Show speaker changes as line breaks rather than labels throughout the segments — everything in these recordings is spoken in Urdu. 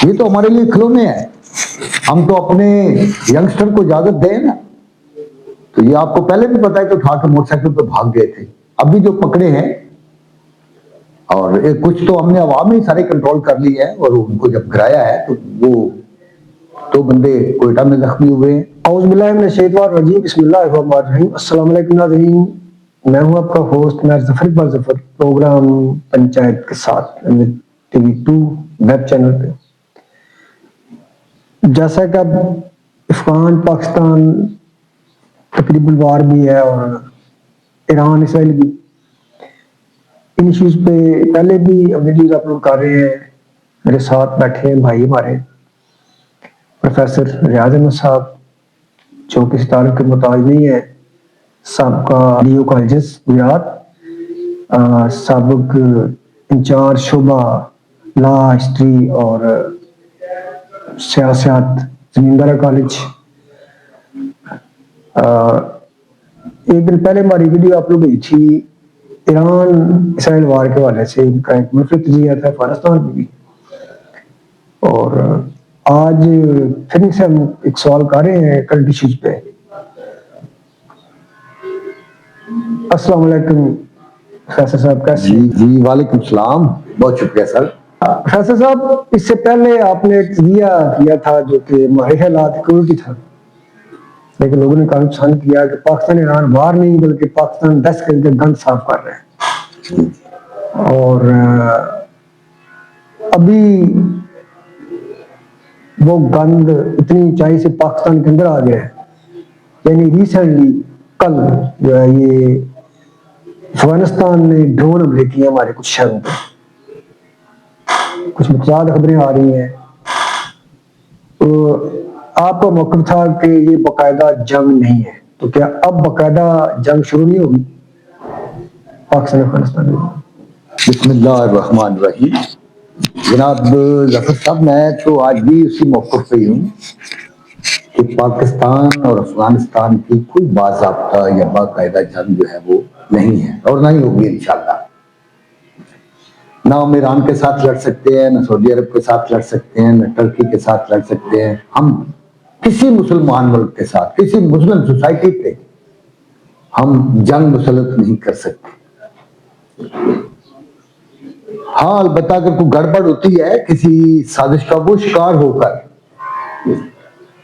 یہ تو ہمارے لیے کھلونے ہیں. ہم تو اپنے ینگسٹر کو اجازت دیں نا. تو یہ آپ کو پہلے بھی پتا ہے کہ اٹھا کے موٹر سائیکل پہ بھاگ گئے تھے. ابھی جو پکڑے ہیں اور کچھ تو ہم نے عوام ہی سارے کنٹرول کر لی ہے اور ان کو جب گرایا ہے تو وہ 2 بندے کوئٹہ میں زخمی ہوئے ہیں.
اعوذ باللہ من الشیطان الرجیم. بسم اللہ الرحمن الرحیم. السلام علیکم ناظرین، میں ہوں آپ کا ہوسٹ میں ظفر اقبال ظفر، پروگرام پنچایت کے ساتھ TV 2 ویب چینل پہ. جیسا کہ اب افغان پاکستان تقریباً وار بھی ہے اور ایران اسرائیل بھی، ان ایشوز پہ پہلے بھی ویڈیوز اپلوڈ کر رہے ہیں. میرے ساتھ بیٹھے ہیں بھائی ہمارے پروفیسر ریاض احمد صاحب، جو کہ اس تعلق کے محتاج نہیں ہے، سابقہ ڈیو کالجز گجرات، سابق انچارج شعبہ لا ہسٹری اور سیاست زمیندارہ کالج. ایک دن پہلے ہماری ویڈیو اپلوڈ ہوئی تھی ایران اسرائیل وار کے حوالے سے، ان کا ایک منفرد تجزیہ تھا افغانستان میں بھی. اور آج پھر سے ہم ایک سوال کر رہے ہیں کرنٹ ایشوز پہ. السلام علیکم پروفیسر صاحب، کیسے؟
جی وعلیکم السلام، بہت شکریہ سر.
پروفیسر صاحب، اس سے پہلے آپ نے ایک تجزیہ کیا تھا جو کہ ہمارے حالات کو الٹی تھا، لیکن لوگوں نے کافی پسند کیا کہ پاکستان ایران وار نہیں بلکہ پاکستان دس کر کے گند صاف کر رہے ہیں. اور ابھی وہ گند اتنی اونچائی سے پاکستان کے اندر آ گیا ہے، یعنی ریسنٹلی کل جو ہے یہ افغانستان نے ڈرون حملے کیے ہمارے کچھ شہروں پہ. کچھ متضاد خبریں آ رہی ہیں. تو آپ کا موقف تھا کہ یہ باقاعدہ جنگ نہیں ہے، تو کیا اب باقاعدہ جنگ شروع نہیں ہوگی پاکستان افغانستان میں؟
بسم اللہ الرحمن الرحیم. جناب ظفر صاحب، میں تو آج بھی اسی موقف پہ ہی ہوں کہ پاکستان اور افغانستان کی کوئی باضابطہ یا باقاعدہ جنگ جو ہے وہ نہیں ہے اور نہ ہی ہوگی انشاءاللہ. نہ ہم ایران کے ساتھ لڑ سکتے ہیں، نہ سعودی عرب کے ساتھ لڑ سکتے ہیں، نہ ٹرکی کے ساتھ لڑ سکتے ہیں. ہم کسی مسلمان ملک کے ساتھ، کسی مسلم سوسائٹی پہ ہم جنگ مسلط نہیں کر سکتے. ہاں البتہ اگر کوئی گڑبڑ ہوتی ہے، کسی سازش کا وہ شکار ہو کر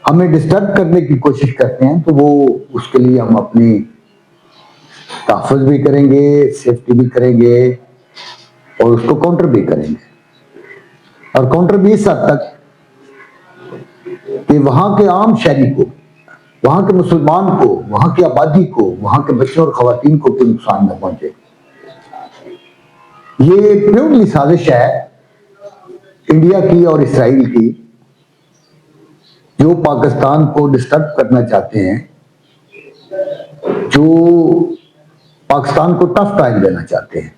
ہمیں ڈسٹرب کرنے کی کوشش کرتے ہیں، تو وہ اس کے لیے ہم اپنی تحفظ بھی کریں گے، سیفٹی بھی کریں گے اور اس کو کاؤنٹر بھی کریں گے. اور کاؤنٹر بھی اس حد تک کہ وہاں کے عام شہری کو، وہاں کے مسلمان کو، وہاں کی آبادی کو، وہاں کے بچوں اور خواتین کو کوئی نقصان نہ پہنچے. یہ پیورلی سازش ہے انڈیا کی اور اسرائیل کی، جو پاکستان کو ڈسٹرب کرنا چاہتے ہیں، جو پاکستان کو ٹف ٹائم دینا چاہتے ہیں.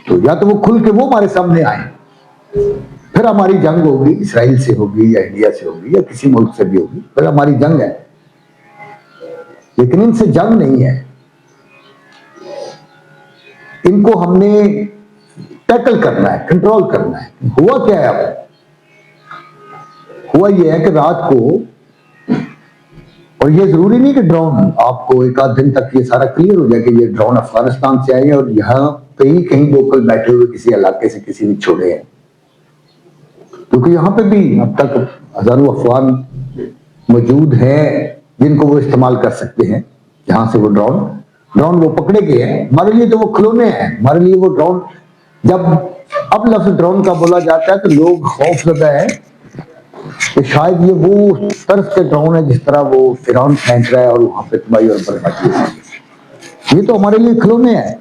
تو یا تو وہ کھل کے وہ ہمارے سامنے آئیں، پھر ہماری جنگ ہوگی، اسرائیل سے ہوگی یا انڈیا سے ہوگی یا کسی ملک سے بھی ہوگی، پھر ہماری جنگ ہے. لیکن ان سے جنگ نہیں ہے. ان کو ہم نے ٹیکل کرنا ہے، کنٹرول کرنا ہے. ہوا کیا ہے اب؟ ہوا یہ ہے کہ رات کو، اور یہ ضروری نہیں کہ ڈرون آپ کو ایک آدھ دن تک یہ سارا کلیئر ہو جائے کہ یہ ڈرون افغانستان سے آئے ہیں اور یہاں پہ ہی کہیں لوکل بیٹھے ہوئے کسی علاقے سے کسی نے چھوڑے ہیں. کیونکہ یہاں پہ بھی اب تک ہزاروں افغان موجود ہیں جن کو وہ استعمال کر سکتے ہیں. جہاں سے وہ ڈرون وہ پکڑے گئے ہیں، ہمارے لیے تو وہ کھلونے ہیں. ہمارے لیے وہ ڈرون، جب اب لفظ ڈرون کا بولا جاتا ہے تو لوگ خوف زدہ ہیں کہ شاید یہ وہ طرز کے ڈرون ہے جس طرح وہ فرعون پھینک رہا ہے اور وہاں پہ تباہی اور بربادی ہے. یہ تو ہمارے لیے کھلونے ہیں.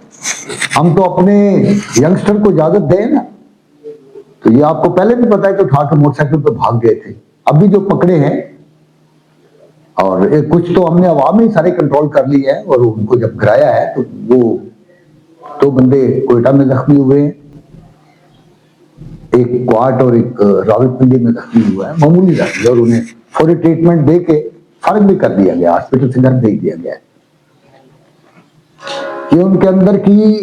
ہم تو اپنے ینگسٹر کو اجازت دیں نا. تو یہ آپ کو پہلے بھی پتا ہے کہ اٹھا کے موٹر سائیکل پہ بھاگ گئے تھے. ابھی جو پکڑے ہیں اور کچھ تو ہم نے عوام ہی سارے کنٹرول کر لی ہے اور ان کو جب گرایا ہے تو وہ 2 بندے کوئٹہ میں زخمی ہوئے ہیں. ایک کوارٹ اور ایک راولپنڈی میں زخمی ہوا ہے، معمولی زخمی، اور انہیں فوری ٹریٹمنٹ دے کے فارغ بھی کر دیا گیا، ہاسپٹل سے گھر بھیج دیا گیا ہے. یہ ان کے اندر کی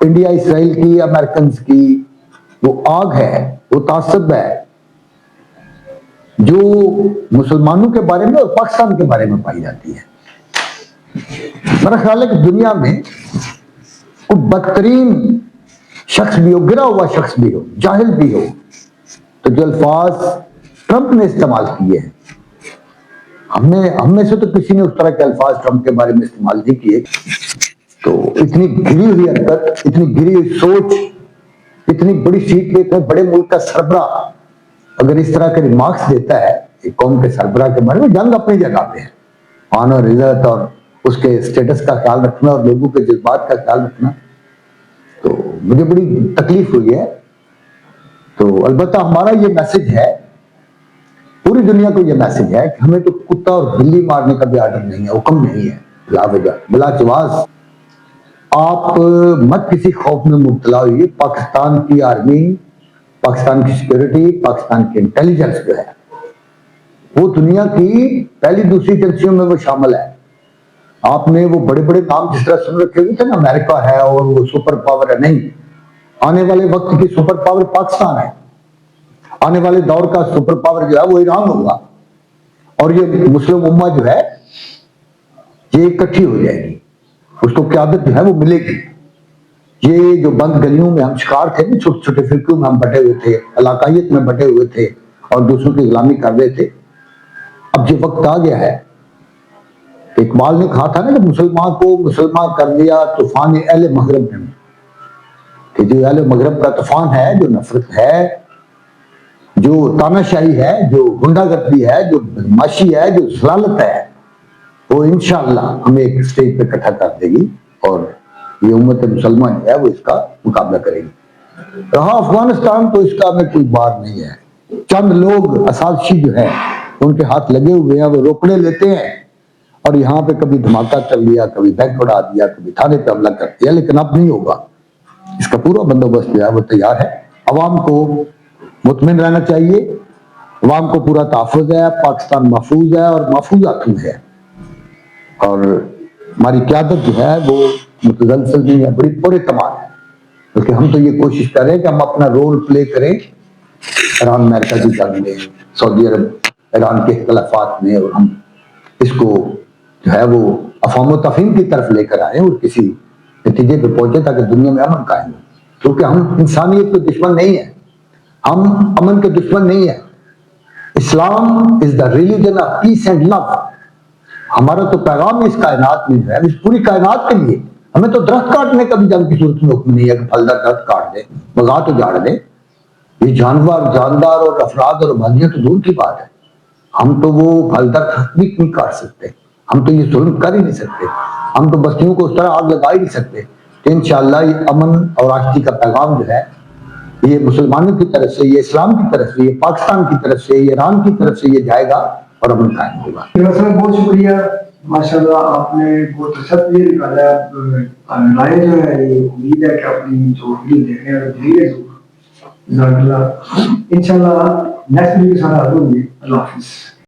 انڈیا اسرائیل کی امریکنز کی وہ آگ ہے، وہ تعصب ہے جو مسلمانوں کے بارے میں اور پاکستان کے بارے میں پائی جاتی ہے. میرا خیال ہے کہ دنیا میں کوئی بدترین شخص بھی ہو, گرا ہوا شخص بھی ہو, جاہل بھی ہو, تو جو الفاظ ٹرمپ نے استعمال کیے ہیں, ہم میں سے تو کسی نے اس طرح کے الفاظ ٹرمپ کے بارے میں استعمال نہیں کیے. تو اتنی گری ہوئی حرکت, اتنی گری ہوئی سوچ, اتنی بڑی سیٹ پہ اتنے بڑے ملک کا سربراہ اگر اس طرح کے ریمارکس دیتا ہے ایک قوم کے سربراہ کے بارے میں, جنگ اپنی جگہ پہ ہے, آنر, عزت اور اس کے اسٹیٹس کا خیال رکھنا اور لوگوں کے جذبات کا خیال رکھنا, تو مجھے بڑی تکلیف ہوئی ہے. تو البتہ ہمارا یہ میسج ہے, پوری دنیا کو یہ میسج ہے کہ ہمیں تو کتا اور بلی مارنے کا بھی آرڈر نہیں ہے, حکم نہیں ہے. بلا جواز آپ مت کسی خوف میں مبتلا ہوئیے. پاکستان کی آرمی, پاکستان کی سیکورٹی, پاکستان کی انٹیلیجنس جو ہے وہ دنیا کی پہلی دوسری ایجنسیوں میں وہ شامل ہے. آپ نے وہ بڑے بڑے نام جس طرح سن رکھے ہوئے تھے نا, امریکہ ہے اور وہ سپر پاور ہے, نہیں, آنے والے وقت کی سپر پاور پاکستان ہے. آنے والے دور کا سپر پاور جو ہے وہ ایران ہوگا, اور یہ مسلم امہ جو ہے یہ اکٹھی ہو جائے گی, اس کو قیادت جو ہے وہ ملے گی. یہ جو بند گلیوں میں ہم شکار تھے, چھوٹے چھوٹے فرقوں میں ہم بٹے ہوئے تھے, علاقائیت میں بٹے ہوئے تھے اور دوسروں کی غلامی کر رہے تھے, اب یہ وقت آ گیا ہے. اقبال نے کہا تھا نا کہ مسلمان کو مسلمان کر دیا طوفان اہل مغرب نے, کہ جو اہل مغرب کا طوفان ہے, جو نفرت ہے, جو تاناشاہی ہے, جو گنڈا گردی ہے, جو بدماشی ہے, جو ضلالت ہے, وہ انشاءاللہ ہمیں ایک سٹیج پہ اکٹھا کر دے گی اور یہ امت مسلمان ہے وہ اس کا مقابلہ کرے گی. رہا افغانستان, تو اس کا ہمیں کوئی بار نہیں ہے. چند لوگ اساتذی جو ہیں ان کے ہاتھ لگے ہوئے ہیں, وہ روکڑے لیتے ہیں اور یہاں پہ کبھی دھماکہ کر لیا, کبھی بینک اڑا دیا, کبھی تھانے پہ حملہ کر دیا, لیکن اب نہیں ہوگا. اس کا پورا بندوبست جو ہے وہ تیار ہے. عوام کو مطمئن رہنا چاہیے, عوام کو پورا تحفظ ہے, پاکستان محفوظ ہے اور محفوظ ہاتھوں ہے, اور ہماری قیادت جو ہے وہ متزلزل نہیں ہے, بڑی پورے تمام ہے. بلکہ ہم تو یہ کوشش کر رہے ہیں کہ ہم اپنا رول پلے کریں ایران امریکہ کی جنگ میں, سعودی عرب ایران کے اختلافات میں, اور ہم اس کو جو ہے وہ افہام و تفہیم کی طرف لے کر آئیں اور کسی نتیجے پہ پہنچے تاکہ دنیا میں امن قائم ہو. کیونکہ ہم انسانیت کے دشمن نہیں ہیں, ہم امن کے دشمن نہیں ہیں. Islam is the religion of peace and love. ہمارا تو پیغام اس کائنات میں جو ہے, اس پوری کائنات کے لیے, ہمیں تو درخت کاٹنے کا بھی جنگ کی صورت میں حکم نہیں ہے کہ پھلدار درخت کاٹ دیں, بغات اجاڑ دیں. یہ جاندار اور افراد اور آبادیاں تو دور کی بات ہے, ہم تو وہ پھلدار درخت بھی نہیں کاٹ سکتے, ہم تو یہ ظلم کر ہی نہیں سکتے, ہم تو بستیوں کو اس طرح آگ لگا ہی نہیں سکتے. تو انشاءاللہ یہ امن اور آشتی کا پیغام جو ہے یہ مسلمانوں کی طرف سے, یہ اسلام کی طرف سے, یہ پاکستان کی طرف سے, یہ ایران کی طرف سے یہ جائے گا اور امن قائم ہوگا.
بہت شکریہ, ماشاءاللہ آپ نے بہت اچھا یہ نکالا. رائے جو ہے یہ امید ہے کہ اپنی جو ویڈیو دیکھنے والے دھیرے ضرور, انشاءاللہ نیکسٹ ویڈیو کے ساتھ حاضر ہوں گے. اللہ حافظ.